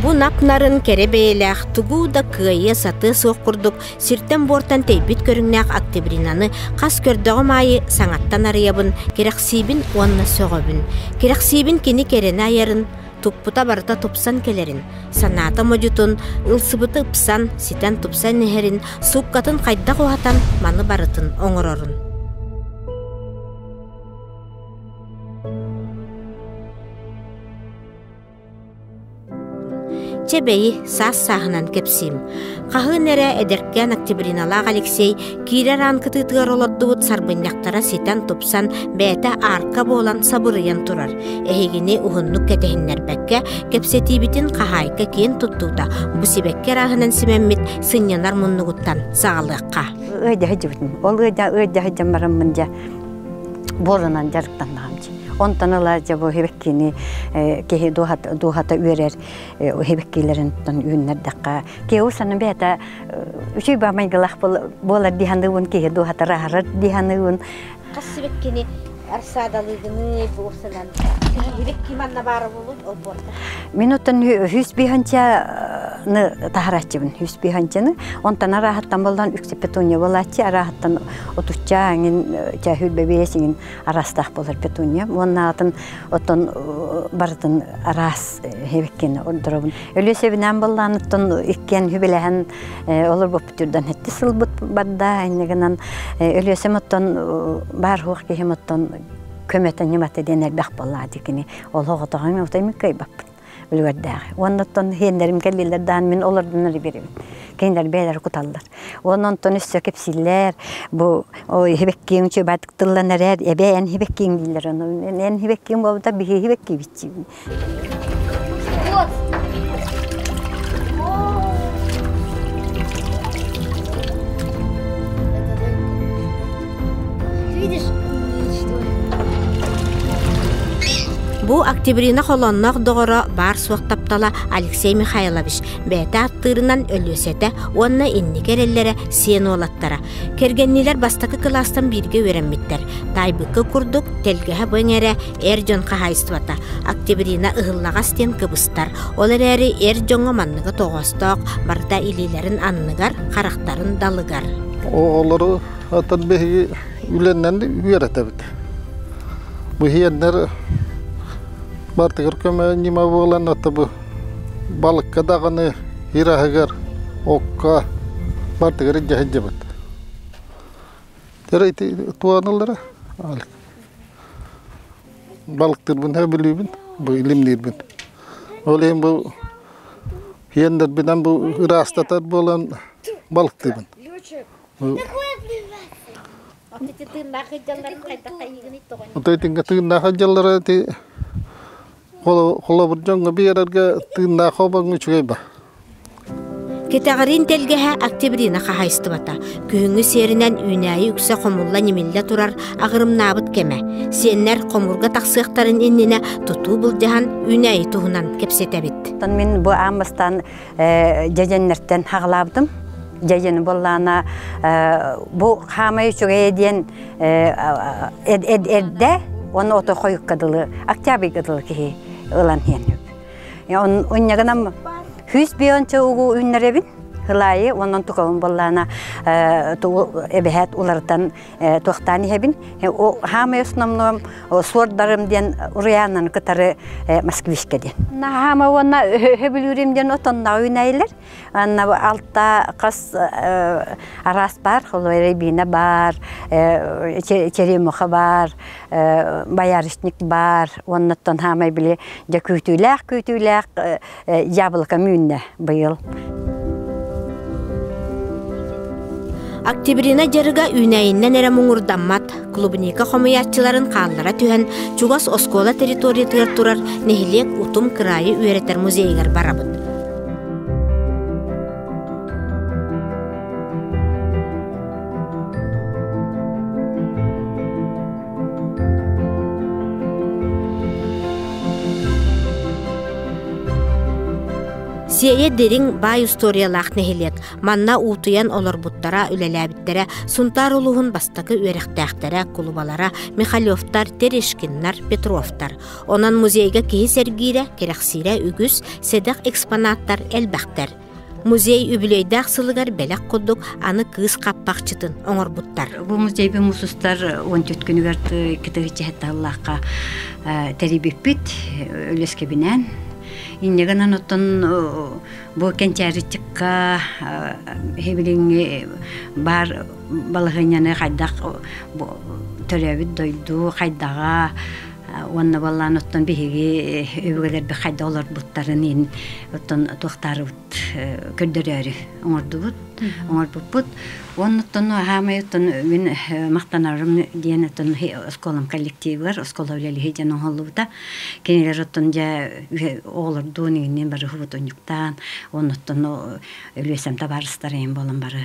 Бу напнарын керебейлях тугу да кыйы саты соқ курдук сиртен бортан тейбит көрүңнәк Октябринаны кас көрдөгө майы саңаттан арыябын керексибин уанна сөгөбүн. Керексибин кини керене аярын туппута барыта тупсан келерин. Саната мojutun ылсыбыты ыпсан, ситен тупсан нехерин, суккатын кайда куатан маны барытын оңорорун. Чебейи сас сахынан кепсим. Кахы нере эдеркен Октябриналак Алексей кире ранкытытыгар олордуут сарбынняктара ситен тупсан бәті арка болан сабырыян турар. Эхегини ухуннук кетехиннербекке кепсетибитин кахайка киен туттууда. Бусибекке рахынан симеммит сыньянар муннугуттан сағалыққа. Өйді хыджыбытын. Ол өйді хыджамарам мынжа борынан жарықтан нағамчы. Онтаныла жабы хебеккини кеһи дуhata үйрер хебеккилерин тон үйнердакка кеу санын бета үчүй бамайгылах болар диханын кеһи дуhata рахар диханын кассыбеккини арсадалыгыны буусынан хебекки манна бары болот ол борда минуттан хүсбиханчаны тахарачыбын хүсбиханчаны онтана рахаттан болдан үксепетуня болачы рахаттан отуччааңин чахүл бебесиңин арастах болар петуня оннатын отон бартын арас хебеккени ордоробун өлөсебинен болланыттан иккен хүбелеһен олор бопутурдан хетти сылбыт бадда айнегенан өлөсемоттон бар хук кехемоттон көмөтөн немате денер бак боллади кини ол хоготоган утаймыккай баппын үлгөрдәгы оннотон хендерим келлерден мен олордун берем кендер бейлер куталлар оннотон үстө кепсиллер бу ой хебеккин чө батыктылланар эбе эн хебеккин дилер эн хебеккин болда би хебекки бичи Бу Октябрина холоннок догоро бар суактаптала Алексей Михайлович бәті аттырынан өлөсете онна инни кереллере сен олаттара. Кергеннилер бастакы класстан бирге өреммиттер. Тайбыкы курдук телгеһе бөңере эржон кахайствата. Октябрина ыгыллагастен кыбыстар. Олар эри эржонго манныгы тогосток, барда илилерин анныгар, карактарын далыгар. Олары атын беги үленнен үйрәтәбит. Бу хиеннер Бартыгыр көмө нима болан атыбы балыкка даганы хирахагар окка бартыгыр жахыжабат. Терейти туанылдара алык. Балыктырбын хабилибин, бу илимнирбин. Олем бу хиендер бинен бу ырастатар болан балыктырбын. Отайтинга тыгыннахы жаллары ти Кола буржонга биерерге тыгынна хобаң үчүгейба. Кетагырин телгеһе Октябрина кахайстыбата. Күңү серинен үнәйи үксө комулла немилле турар агырымнабыт кеме. Сеннер комурга таксыктарын иннине тутуу булжахан үнәйи туһунан кепсетебит. Мен бу амыстан жеженнерден хаглабдым. Жежени боллана бу хамай үчүгей диен эдде onu oto koyuk kadılı, Октябрь kadılı ki ılan henüp. Yani onyaganam hüs bir önce ugu ünlerebin. Hılayı onun tukavun bollana ebehet ulardan tohtani hebin. O hama yosnamnum sordarım diyen uğrayanan kıtarı Moskvişkedi. Hama ona hebilürim diyen otonda oynayırlar. Altta kas aras var, Holverebina var, Çerimoka var, Bayarışnik var. Ondan hama bile kütülek yabılka münne bu yıl. Октябрина жарыга үнәйіннен әрі мұңырданмат, клубника қомыятчыларын қаллара түйен Чугас Оскола территориятығыр тұрар нехилек утум кырайы үйретер музейгер барабыд. Сие дерин бай историялах нехилет, манна утуян олар буттара үлеләбиттере, сунтар улуғын бастакы өректәхтәрі, кулубалара, Михалевтар, Терешкиннар, Петровтар. Онан музейга кихи сәргире, керексире үгіз, седек экспонаттар әлбәқтер. Музей үбілейдәк сылыгар бәләк құддық, аны кыз қаппақчытын оңыр буттар. Бұл музей бен мұсыстар 14 күнігерді кітігітчі әтті Аллахқа тәрибеппет, өлеске бінен. Иннегенен оттон бу кенчәритикка хебилинге бар балыгыняны хайдак төрөбүт дойду хайдага онна баллан оттон биһиги өбүгелер би хайда олар буттарын оттон тохтарыбыт көрдөрөрү оңордубут оннотон хамайтон мен мактанарым диэн оттон осколам коллективы бар оскола үлели жана холлубута кенелер оттон жа олорду негинен бары хубутонюктан оннотон үлесем табарыстарын болон бары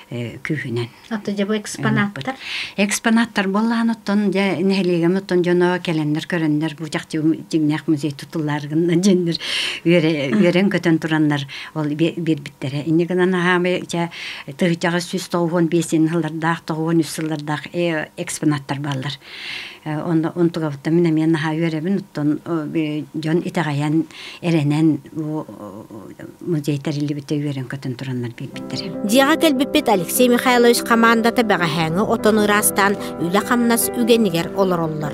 күйүнен Аты жабы экспонаттар боллан оттон жа нехилигем оттон жана келендер көрөндөр бу жакчы жигнак музей тутулларгын жендер үйрен көтөн тураннар ол бирбиттере иннегенен хамы жа тыгычагы столгон бесин хылдардак тогон үсүлдардак экспонаттар балдар. Он тугавта мен ха үйребин оттон жон итагаян эренен музей тарилли бите үйрен көтөн тураннар бирбиттере. Диага келбиппет Алексей Михайлович командата бага хаңы отоны растан үле камнас үгенигер олороллар.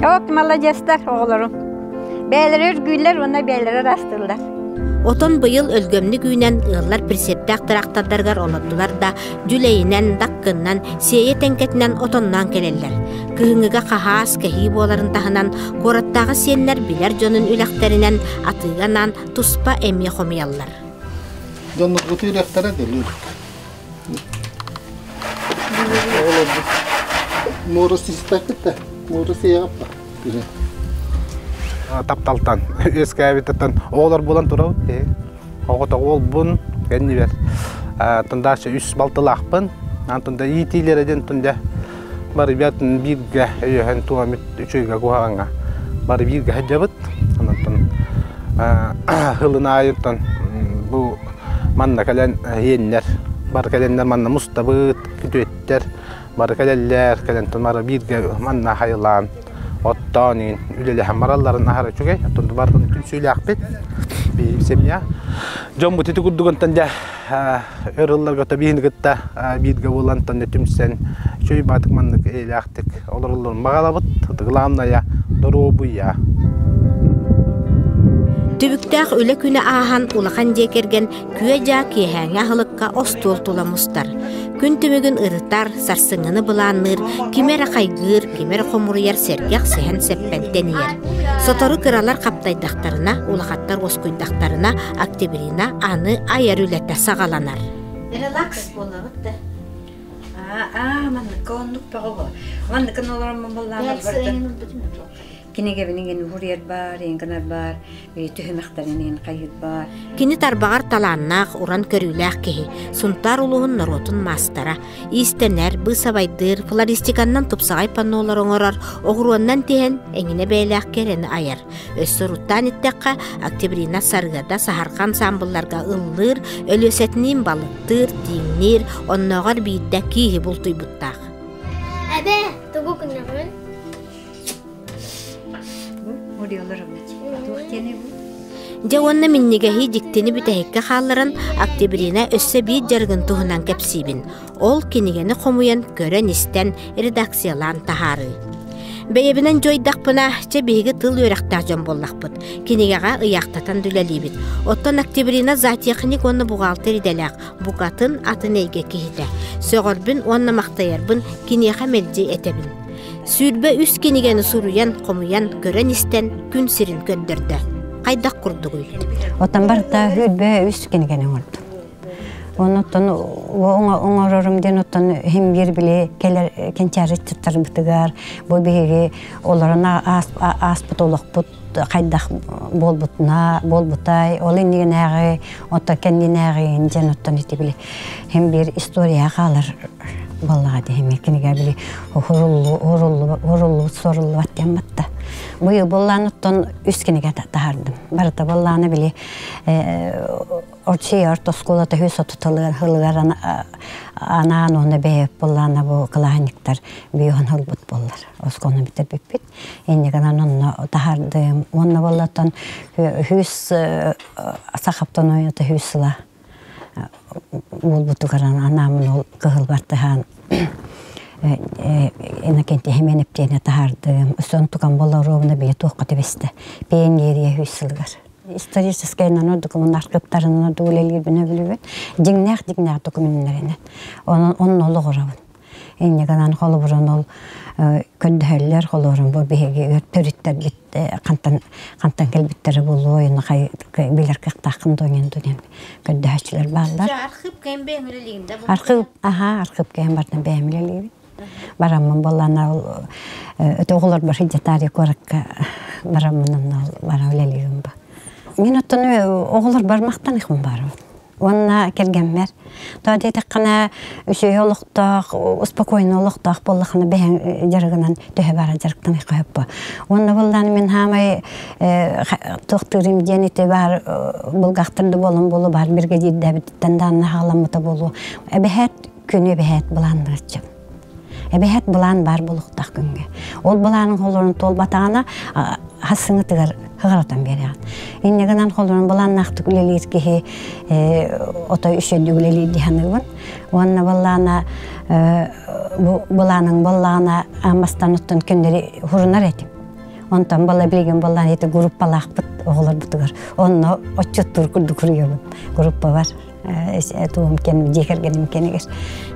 Ок, молодецтар оğlarım. Beyler güller ona beyler rastırlar. Отон быйыл өлгөмнү күйнен ыллар присептак тырактардаргар олордулар да жүлейинен, даккыннан, сие тенкетинен отоннан келеллер. Кыһыңыга кахаас кехи боларын тахынан кораттагы сиеннер билер жонун үлэхтеринен атыганан туспа эмне хомияллар. Жонун утуйлактара делир. Мурус истакта, мурус яапта. Тапталтан эскәбитәтән олар булан турабыт. Огыта ол бун кеннибер. Тындачы 3 балтылакпын. Антында итилерден тында бар бятын биргә яһан туамит 3-гә гуганга. Бар биргә хаҗабыт. Андан хылына айыттан бу манна кален йеннәр. Бар каленнәр манна мустабыт күтәттер. Бар каленләр кален томара биргә манна хайлан. Ottanin üleli hamaralların ahara çökey, atındı bardan tüm söyleyakbet, bir semya. Jom buti tukuddugun tanda örüller gata bihin gata bir gavulan tanda tüm sen şöy batık manlık eylaktık. Olurların bağalabıt, tıgılamna ya, doru ya. Tübüktәк үле күне ахан улахан декерген күе жа киһәңә хылыкка остол туламустар. Күн түмүгүн ырытар, сарсыңыны быланныр, кимере кайгыр, кимере хомуруяр сергек сehen сеппентенер. Сотору кыралар каптайдактарына, улахаттар оскуйдактарына, октябрина аны аяр үлетте сагаланар. Релакс болабыт да. Маннык оннук пагы. Маннык олорам болланар барды. Кинеге бинеген хурьер бар, энгенер бар, төһөмәхтәренен кайыт бар. Кини тарбагар таланнак уран көрүләк кеһи, сунтар улуһун наротун мастара, истенер, бысабайдыр, флористиканнан тупсагай паннолар оңорар, огруаннан тиһен эңине бәйләк керени аяр. Өссөруттан иттәккә октябрина саргада саһаркан самбылларга ыллыр, өлөсетнин балыктыр, тиңнир, онногар бииддә киһи бултуйбуттак. Әбе, тугу күннәмен. Жауанна миннигеһи диктини бүтәһиккә халларын октябрина өссө бир жаргын туһунан кепсибин. Ол кинигени хомуян көрөн истен редакциялан тахары. Бәйебинен жойдакпына чебеге тыл өрәктә жон боллакпыт. Кинигага ыяктатан дүләлибит. Оттан октябрина затехник онны бухгалтер иделәк. Букатын атынеге кихите. Сөгөрбүн онны мактаярбын кинега мелҗи этебин. Сүрбе үс кинигени суруян, комуян, көрөн истен күн сирин көндөрдө. Кайдак курдугуй. Отан барда хүлбе үс кинигени орду. Онотон оңорорумден оттон хим бир биле келер кенчари туттар бытыгар, бу биге оларына аспыт олокпут кайдак болбутай, ол иннигенеги, отта кеннинеги инжен оттон ити биле хим бир история калар. Vallahi demek ki ne bile horullu sorullu vatken batta. Bu yıl bollanıttan üskine tahardım. Barata bollana bile orta skolada hüsa tutalır hılgar anan onu beyip bollana bu kılahniktar büyüğün hılbut bollar. Oskonu bitir bipit. Enne kadar onu tahardım. Onu bollatan hüs sakaptan oynadı hüsla. Bulbutu karan anamın ol kıhıl bartahan. Enakenti hemen eptene tahardım. Son tukan bollar rovuna bile tuğqatı beste. Ben geriye hüsülgar. İstoriyaskayla orada bunlar kıptarının orada ulelir bine bilübün. Dignak dokumentlerinden. Onun olu qoravın. Enne kanan kolu buran ol köddühəller kolurum bu bihege törütler bitti. Kantan kelbitteri bulu oyunu bilir kıqtaqın doyun dönem. Köddühəçiler bağlar. Arxıp kayın beğenmeliğinde bu. Arxıp kayın bardan beğenmeliğinde. Baramın bollarına öte oğullar var hicatari korakka baramının bara öleliğim bu. Men otunu oğullar barmaqtan iqim barım. Ona kelgenmer. Tadi tekkana şey oluqtaq, uspokойно oluqtaq bollaqını beğen jarıgınan töhe bara jarıqtan iqip bu. Ona bollan men hamay toqtirim jenite var bulgaqtırdı bolun bolu bar birge jidde bitenden halamıta bolu. Ebehet günü behet bulandırçım. Ebehet bulan bar buluqtaq günge. Ol bulanın holorun tol batağına hasını tıgar hıgaratan beriyan. İnneganan holorun bulan naqtık ülelir ki ota üşedi ülelir dihanıgın. Onna bullana bulanın bullana amastan uttun künleri hurunar etim. Ondan bala bilgen bulan eti grup balaq bit oğlar butugar. Onu oçuttur kurdukuruyor bu. Gruppa var. Tuğum kendim jekergenim kenigir.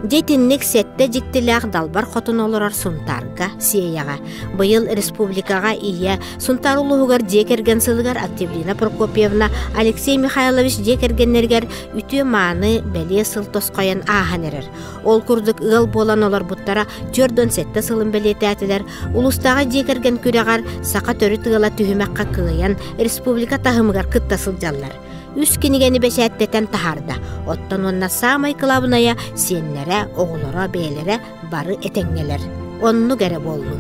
Дейтинник сетте жиктилээх далбар хотун олорор сунтарга сиэяга. Быйыл республикага ия сунтар улугар жекерген сылыгар Октябрина Прокопьевна Алексей Михайлович жекергеннергер үтүө мааны белие сыл тоскоян аахан эрер. Ол курдук ыл болан олор буттара жөрдөн сетте сылын белететилер. Улустага жекерген күрегар сака төрү тыгыла түһүмакка кыйын республика тахымыгар кытта сылжаллар. Үс кинигени бешәттетен таһарда. Оттон онна самай кылабыная сеннере, оғлора, бейлере бары этеңнелер. Онну гере болдун.